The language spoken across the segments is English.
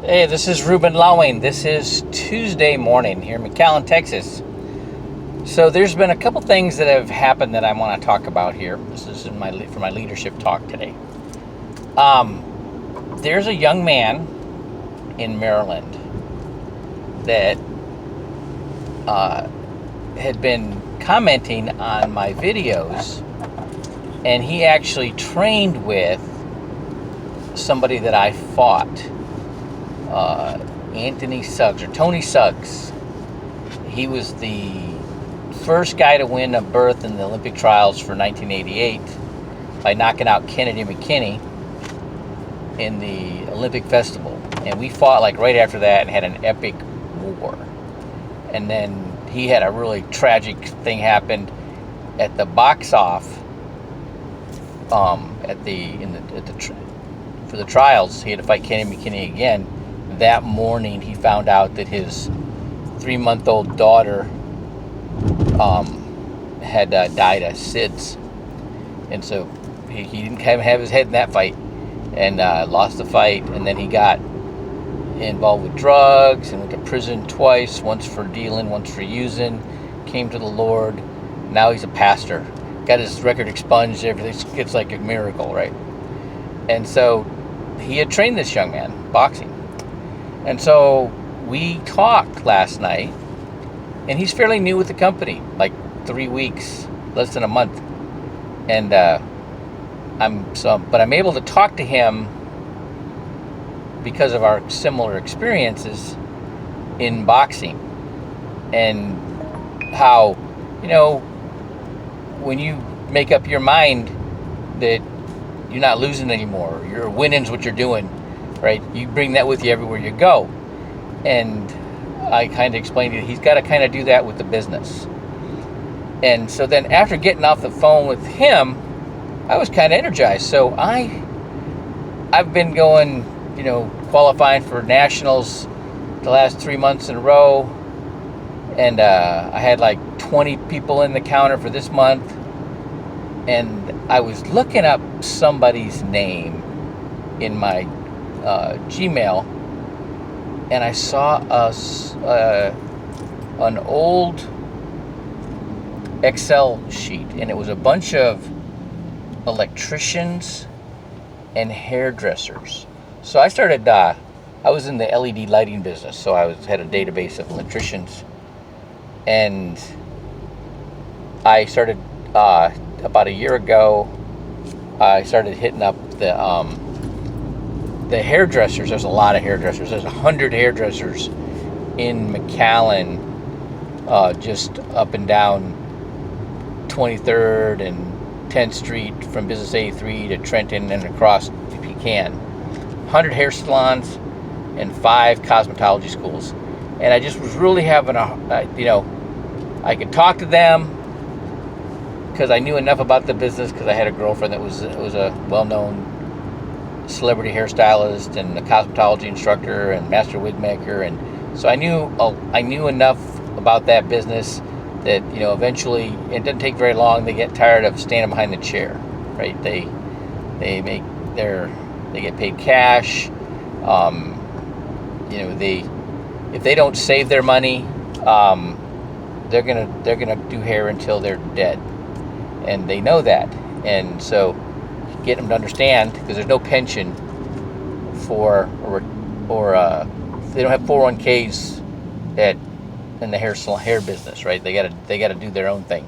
Hey, this is Ruben Lawing. This is Tuesday morning here in McAllen, Texas. So there's been a couple things that have happened that I want to talk about here. This is for my leadership talk today. There's a young man in Maryland that had been commenting on my videos, and he actually trained with somebody that I fought. Anthony Suggs, or Tony Suggs. He was the first guy to win a berth in the Olympic trials for 1988 by knocking out Kennedy McKinney in the Olympic festival. And we fought like right after that and had an epic war. And then he had a really tragic thing happen at the box off for the trials. He had to fight Kennedy McKinney again. That morning, he found out that his 3-month-old daughter had died of SIDS, and so he didn't have his head in that fight, and lost the fight. And then he got involved with drugs and went to prison twice, once for dealing, once for using. Came to the Lord. Now he's a pastor. Got his record expunged. Everything. It's like a miracle, right? And so he had trained this young man boxing. And so we talked last night, and he's fairly new with the company, like 3 weeks, less than a month. And I'm able to talk to him because of our similar experiences in boxing, and how, when you make up your mind that you're not losing anymore, you're winning's what you're doing, right? You bring that with you everywhere you go. And I kind of explained to you, he's got to kind of do that with the business. And so then after getting off the phone with him, I was kind of energized. So I've been going, qualifying for nationals the last 3 months in a row. And I had like 20 people in the counter for this month. And I was looking up somebody's name in my Gmail, and I saw an old Excel sheet, and it was a bunch of electricians and hairdressers. So I started, I was in the LED lighting business, so I had a database of electricians, and I started, about a year ago, I started hitting up the hairdressers. There's a lot of hairdressers. There's 100 hairdressers in McAllen, just up and down 23rd and 10th Street from Business 83 to Trenton and across Pecan. 100 hair salons and 5 cosmetology schools. And I just was really having I could talk to them because I knew enough about the business, because I had a girlfriend that was a well-known celebrity hairstylist and a cosmetology instructor and master wig maker, and so I knew enough about that business that eventually, it doesn't take very long, they get tired of standing behind the chair, right? They get paid cash. If they don't save their money, they're gonna do hair until they're dead, and they know that. And so get them to understand, because there's no pension or they don't have 401ks in the hair business, right? They gotta do their own thing.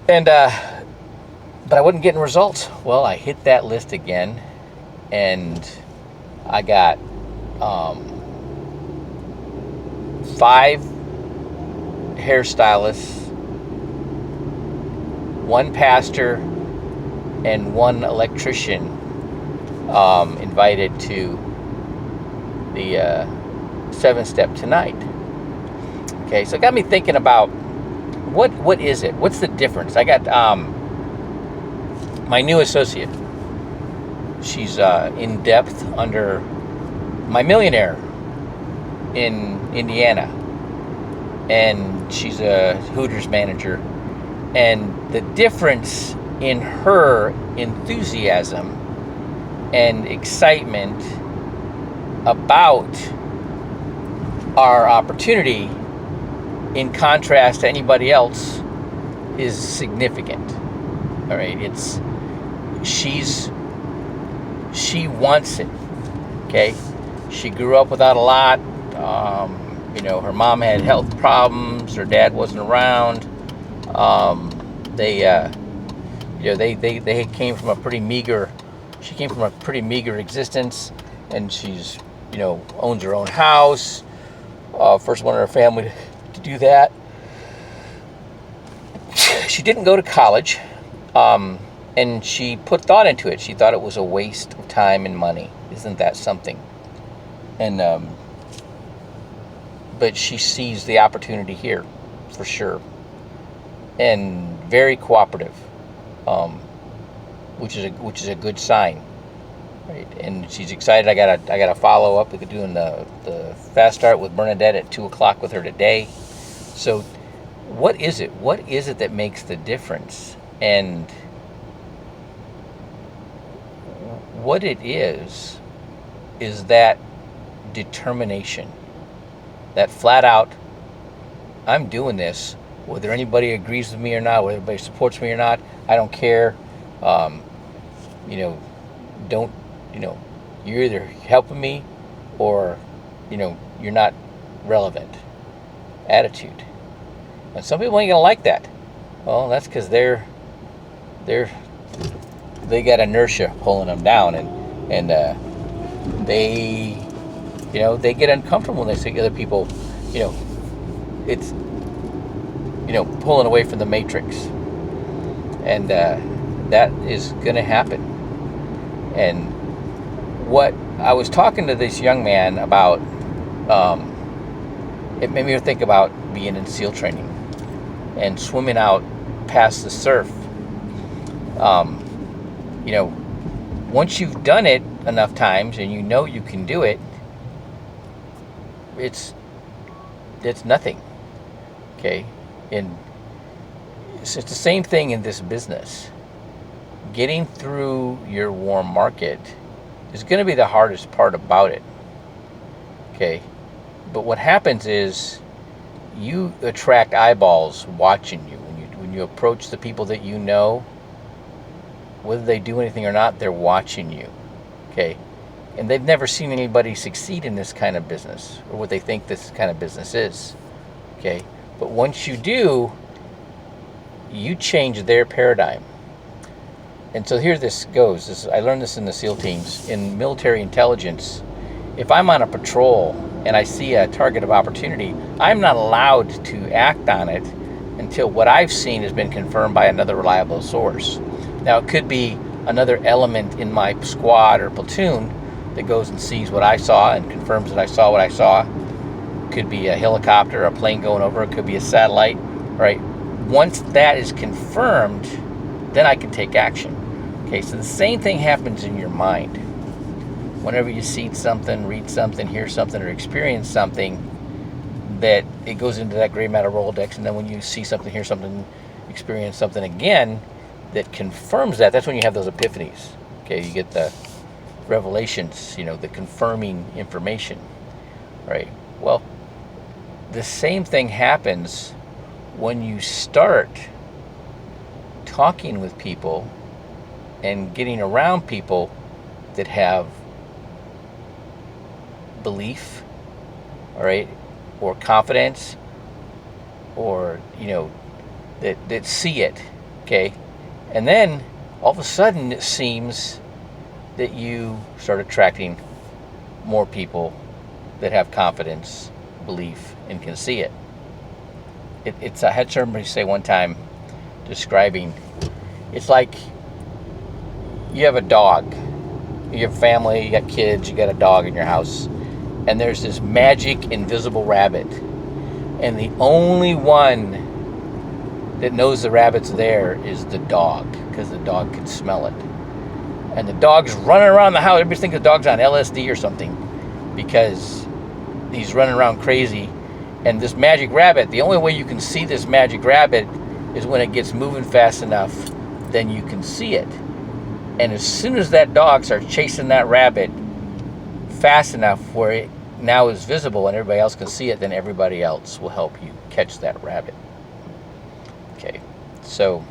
And but I wasn't getting results. Well, I hit that list again, and I got 5 hairstylists, 1 pastor, and 1 electrician invited to the 7-step tonight. Okay, so it got me thinking about what is it? What's the difference? I got my new associate. She's in depth under my millionaire in Indiana, and she's a Hooters manager. And the difference in her enthusiasm and excitement about our opportunity, in contrast to anybody else, is significant. All right, she wants it. Okay, she grew up without a lot. Her mom had health problems. Her dad wasn't around. They came from a pretty meager. She came from a pretty meager existence, and she's owns her own house. First one in her family to do that. She didn't go to college, and she put thought into it. She thought it was a waste of time and money. Isn't that something? And but she sees the opportunity here, for sure, and very cooperative, which is a good sign, right? And she's excited. I gotta follow up. We're doing the fast start with Bernadette at 2:00 with her today. So, what is it? What is it that makes the difference? And what it is that determination. That flat out, I'm doing this, whether anybody agrees with me or not, whether everybody supports me or not, I don't care. You're either helping me or, you're not relevant. Attitude. And some people ain't gonna like that. Well, that's because they got inertia pulling them down, and they get uncomfortable when they see other people, it's, pulling away from the matrix. And that is going to happen. And what I was talking to this young man about, it made me think about being in SEAL training and swimming out past the surf. Once you've done it enough times and you can do it, it's nothing. Okay? And it's the same thing in this business. Getting through your warm market is going to be the hardest part about it. Okay? But what happens is you attract eyeballs watching you. When you approach the people that you know, whether they do anything or not, they're watching you. Okay? And they've never seen anybody succeed in this kind of business, or what they think this kind of business is. Okay? But once you do, you change their paradigm. And so here this goes. I learned this in the SEAL teams. In military intelligence, if I'm on a patrol and I see a target of opportunity, I'm not allowed to act on it until what I've seen has been confirmed by another reliable source. Now, it could be another element in my squad or platoon that goes and sees what I saw and confirms that I saw what I saw. It could be a helicopter, a plane going over. It could be a satellite, right? Once that is confirmed, then I can take action. Okay, so the same thing happens in your mind. Whenever you see something, read something, hear something, or experience something, that it goes into that gray matter Rolodex, and then when you see something, hear something, experience something again that confirms that, that's when you have those epiphanies. Okay, you get the revelations, the confirming information, right? Well, the same thing happens when you start talking with people and getting around people that have belief, all right, or confidence, or that see it. Okay, and then all of a sudden it seems that you start attracting more people that have confidence, belief, and can see it. I had somebody say one time, describing, it's like you have a dog, you have family, you got kids, you got a dog in your house, and there's this magic invisible rabbit, and the only one that knows the rabbit's there is the dog, because the dog can smell it. And the dog's running around the house. Everybody thinks the dog's on LSD or something, because he's running around crazy. And this magic rabbit, the only way you can see this magic rabbit is when it gets moving fast enough, then you can see it. And as soon as that dog starts chasing that rabbit fast enough where it now is visible and everybody else can see it, then everybody else will help you catch that rabbit. Okay, so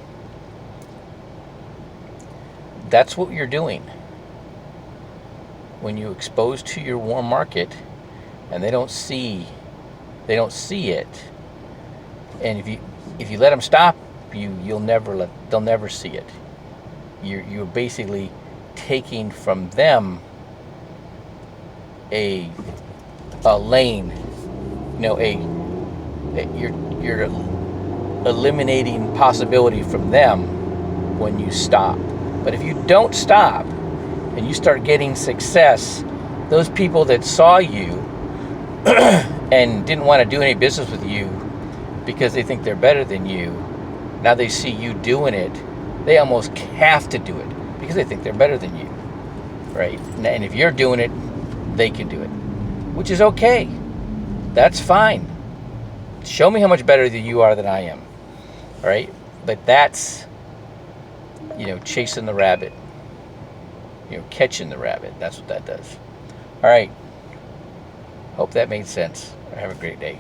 that's what you're doing. When you expose to your warm market and they don't see it, and if you let them stop you, they'll never see it. You're basically taking from them a lane, you're eliminating possibility from them when you stop. But if you don't stop and you start getting success, those people that saw you and didn't want to do any business with you because they think they're better than you, now they see you doing it, they almost have to do it because they think they're better than you, right? And if you're doing it, they can do it, which is okay. That's fine. Show me how much better than you are than I am, all right? But that's, chasing the rabbit, catching the rabbit. That's what that does. All right. Hope that made sense. Have a great day.